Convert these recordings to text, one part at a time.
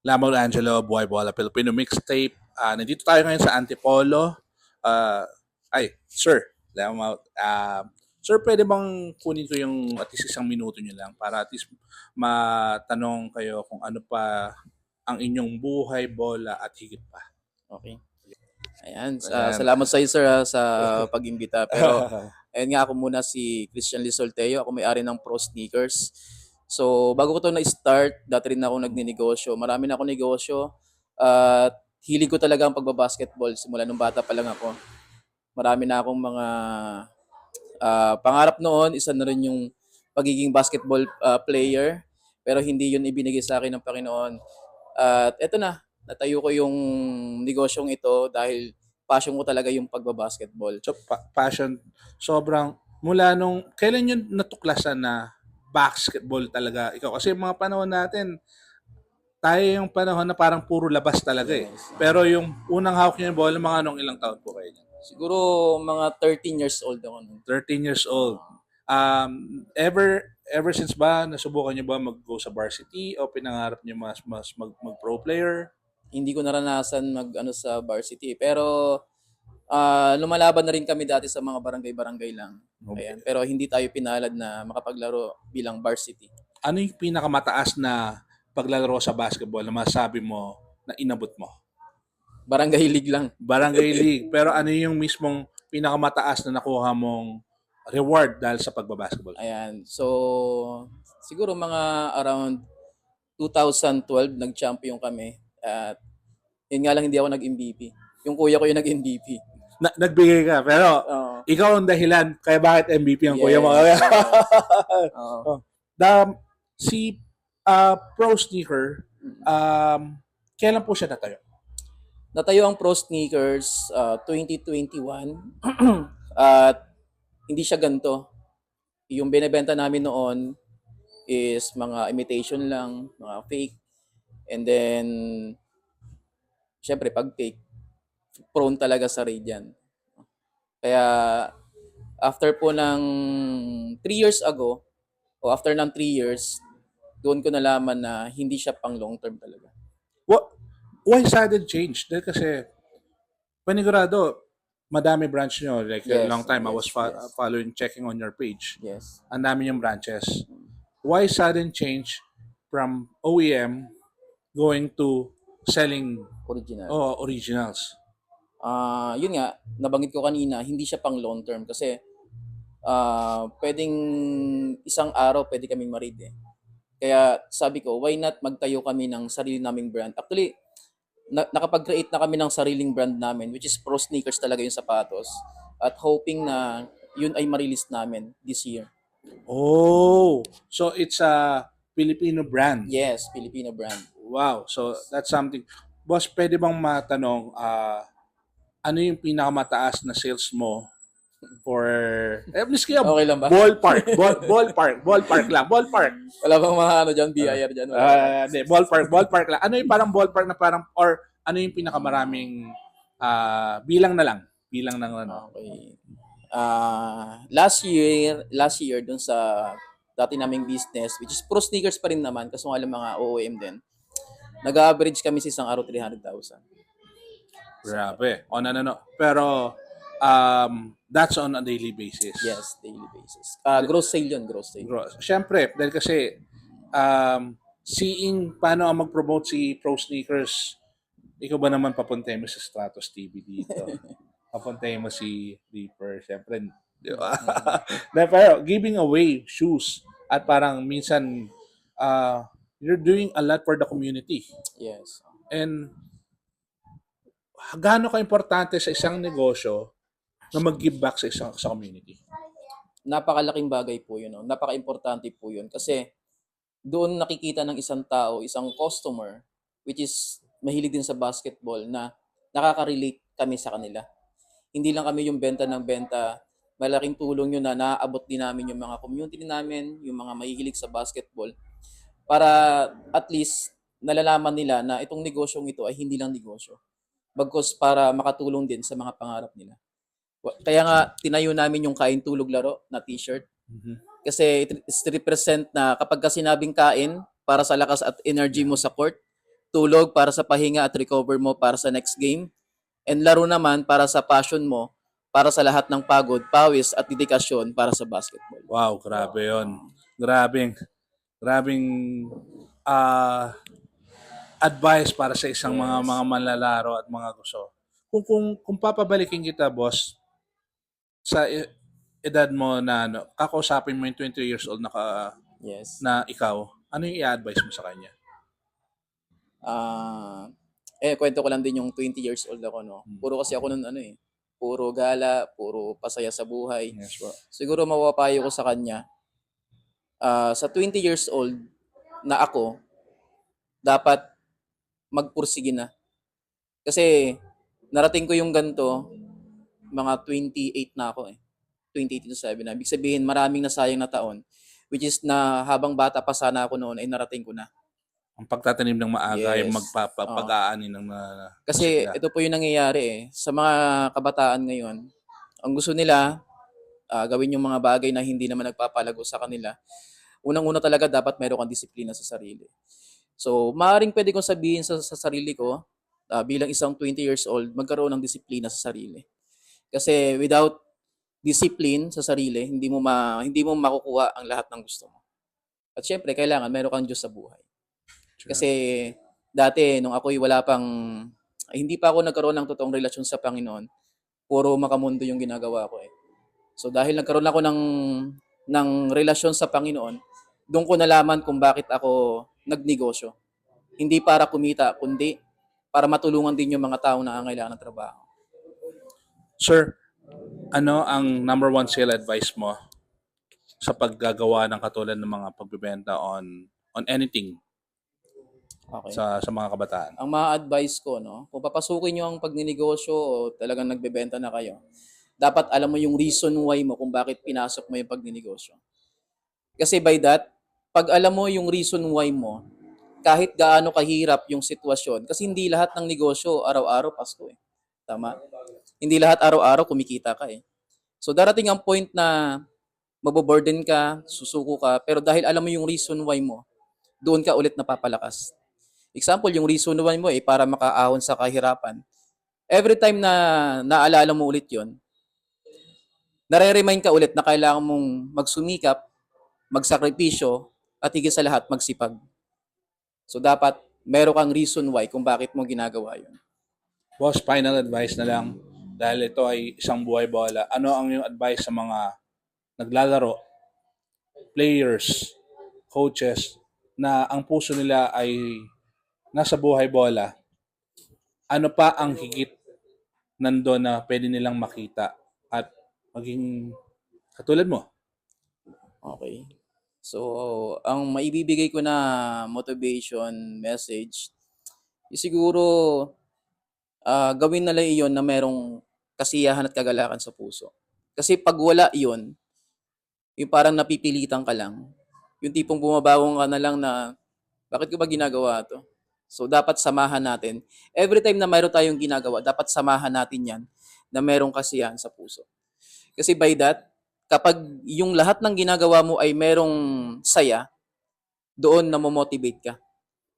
Lamang Angelo, Buhay Bola Filipino Mixtape. Nandito tayo ngayon sa Antipolo. Ah, sir, Lamang, sir, pwede bang kunin ko yung at least isang minuto nyo lang para at least matanong kayo kung ano pa ang inyong buhay, bola at higit pa. Okay. Ayan, Ayan. salamat sa iyo sir sa pag-imbita. Pero ayun nga, ako muna si Christian Lisolteo, ako may-ari ng Pro Sneakers. So, bago ko 'to na-start, dati rin ako nagninegosyo. Marami na akong negosyo at hilig ko talaga ang pagba-basketball simula nung bata pa lang ako. Marami na akong mga pangarap noon, isa na rin yung pagiging basketball player, pero hindi yun ibinigay sa akin ng Panginoon. At eto na, natayo ko yung negosyong ito dahil passion ko talaga yung pagba-basketball. So, passion, sobrang, mula nung, kailan yun natuklasan na basketball talaga ikaw? Kasi yung mga panahon natin, tayo yung panahon na parang puro labas talaga eh. Yes. Pero yung unang hawak niyo yung bola, mga anong ilang taon po kayo? Siguro mga 13 years old ako noon. 13 years old. Ever since ba, nasubukan niyo ba mag-go sa varsity o pinangarap niyo mas mag-pro player? Hindi ko naranasan mag-ano sa varsity, pero lumalaban na rin kami dati sa mga barangay-barangay lang. Ayan, pero hindi tayo pinalad na makapaglaro bilang varsity. Ano yung pinakamataas na paglalaro sa basketball na masabi mo na inabot mo? Barangay league lang. Barangay League. Pero ano yung mismong pinakamataas na nakuha mong reward dahil sa pagbabasketball? Ayan. So, siguro mga around 2012 nag-champion kami. At yun nga lang, hindi ako nag-MVP. Yung kuya ko yung nag-MVP. Nagbigay ka, pero Oo. ikaw ang dahilan kaya bakit MVP ang kuya mo. Yes. Oo. Oh. Si Pro Sneaker, kailan po siya natayo? Natayo ang Pro Sneakers 2021 at hindi siya ganito. Yung binebenta namin noon is mga imitation lang, mga fake. And then, syempre, pag fake, prone talaga sa raid yan. Kaya, after po ng 3 years ago, o after ng 3 years, doon ko nalaman na hindi siya pang long term talaga. Why sudden change? Dahil kasi, panigurado, madami branch nyo. Like a Yes, long time, I yes, was yes. following, checking on your page. Yes. Ang dami yung branches. Why sudden change from OEM going to selling Original. originals? Yun nga, nabanggit ko kanina, hindi siya pang long term kasi pwedeng isang araw pwede kaming ma-raid eh. Kaya sabi ko, why not magtayo kami ng sarili naming brand? Actually, nakapag-create na kami ng sariling brand namin, which is Pro Sneakers talaga yung sapatos. At hoping na yun ay ma-release namin this year. Oh, so it's a Filipino brand. Yes, Filipino brand. Wow, so that's something. Boss, pwede bang matanong, ano yung pinakamataas na sales mo for, please kaya, Okay lang ba? ballpark lang, ballpark. Wala bang mga ano dyan, BIR dyan? Hindi, ballpark lang. Ano yung parang ballpark na parang, or ano yung pinakamaraming, bilang na lang, bilang ng ano. Okay. Last year dun sa dati naming business, which is Pro Sneakers pa rin naman, kasi nga lang mga OOM din, nag-average kami sa isang araw 300,000. Grabe. On ano. Pero, that's on a daily basis. Yes, daily basis. Gross sale yun, gross sale. Siyempre, dahil kasi, seeing paano ang mag-promote si Pro Sneakers, ikaw ba naman papuntay mo sa Stratos TV dito? Papuntay mo si Reaper, siyempre. Di ba? Pero giving away shoes at parang minsan, you're doing a lot for the community. Yes. And gaano ka-importante sa isang negosyo na mag-give back sa community? Napakalaking bagay po yun. No? Napaka-importante po yun. Kasi doon nakikita ng isang tao, isang customer, which is mahilig din sa basketball, na nakaka-relate kami sa kanila. Hindi lang kami yung benta ng benta. Malaking tulong yun na naaabot din namin yung mga community namin, yung mga mahihilig sa basketball, para at least nalalaman nila na itong negosyong ito ay hindi lang negosyo. Bagkus para makatulong din sa mga pangarap nila. Kaya nga tinayo namin yung Kain Tulog Laro na t-shirt. Kasi it represent na kapag ka sinabing kain para sa lakas at energy mo sa court, tulog para sa pahinga at recover mo para sa next game, and laro naman para sa passion mo, para sa lahat ng pagod, pawis at dedikasyon para sa basketball. Wow, grabe yun. Grabing ah advice para sa isang Yes. mga manlalaro at mga gusto. Kung papabalikin kita, boss, sa edad mo na ano, kakausapin mo yung 20 years old Yes. na ikaw, ano yung i-advise mo sa kanya? Kwento ko lang din yung 20 years old ako, no? Puro kasi ako nun, puro gala, puro pasaya sa buhay. Yes, po. Siguro mapapayo ko sa kanya, sa 20 years old na ako, dapat magpursige na. Kasi narating ko yung ganito, mga 28 na ako 28 to 7 na. Ibig sabihin, maraming nasayang na taon. Which is na habang bata pa sana ako noon, ay narating ko na. Ang pagtatanim ng maaga Yes. yung magpapag-aani ng Kasi sigla. ito po yung nangyayari Sa mga kabataan ngayon, ang gusto nila, gawin yung mga bagay na hindi naman nagpapalago sa kanila. Unang-una talaga, dapat meron kang disiplina sa sarili. So, maaaring pwede kong sabihin sa sarili ko, bilang isang 20 years old, magkaroon ng disiplina sa sarili. Kasi without discipline sa sarili, hindi mo makukuha ang lahat ng gusto mo. At syempre, kailangan meron kang Diyos sa buhay. Kasi dati, nung ako'y hindi pa ako nagkaroon ng totoong relasyon sa Panginoon, puro makamundo yung ginagawa ko So dahil nagkaroon ako ng relasyon sa Panginoon, doon ko nalaman kung bakit ako nagnegosyo. Hindi para kumita, kundi para matulungan din yung mga taong nangangailangan ng trabaho. Sir, ano ang number one sale advice mo sa paggagawa ng katulad ng mga pagbebenta on anything Okay. sa mga kabataan? Ang ma-advise ko, no, kung papasukin nyo ang pagninegosyo o talagang nagbebenta na kayo, dapat alam mo yung reason why mo kung bakit pinasok mo yung pagninegosyo. Kasi by that, pag alam mo yung reason why mo, kahit gaano kahirap yung sitwasyon, kasi hindi lahat ng negosyo araw-araw Pasko Tama? Hindi lahat araw-araw kumikita ka So darating ang point na maboburden ka, susuko ka, pero dahil alam mo yung reason why mo, doon ka ulit napapalakas. Example, yung reason why mo para makaahon sa kahirapan. Every time na naalala mo ulit yon, nare-remind ka ulit na kailangan mong magsumikap, magsakripisyo, at higit sa lahat, magsipag. So dapat meron kang reason why kung bakit mo ginagawa yun. Boss, final advice na lang. Dahil ito ay isang buhay bola. Ano ang yung advice sa mga naglalaro, players, coaches, na ang puso nila ay nasa buhay bola? Ano pa ang higit nandoon na pwede nilang makita at maging katulad mo? Okay. So, ang maibibigay ko na motivation message, siguro gawin nila iyon na merong kasiyahan at kagalakan sa puso. Kasi pag wala iyon, yung parang napipilitan ka lang, yung tipong bumabawang ka na lang na, bakit ko ba ginagawa to? So, dapat samahan natin. Every time na mayroon tayong ginagawa, dapat samahan natin yan na merong kasiyahan sa puso. Kasi by that, kapag yung lahat ng ginagawa mo ay merong saya, doon namomotivate ka.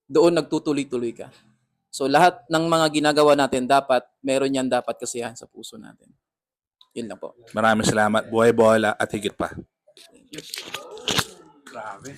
Doon nagtutuloy-tuloy ka. So lahat ng mga ginagawa natin, meron yan dapat kasiyahan sa puso natin. Yun lang po. Maraming salamat. Buhay bola at higit pa. Grabe.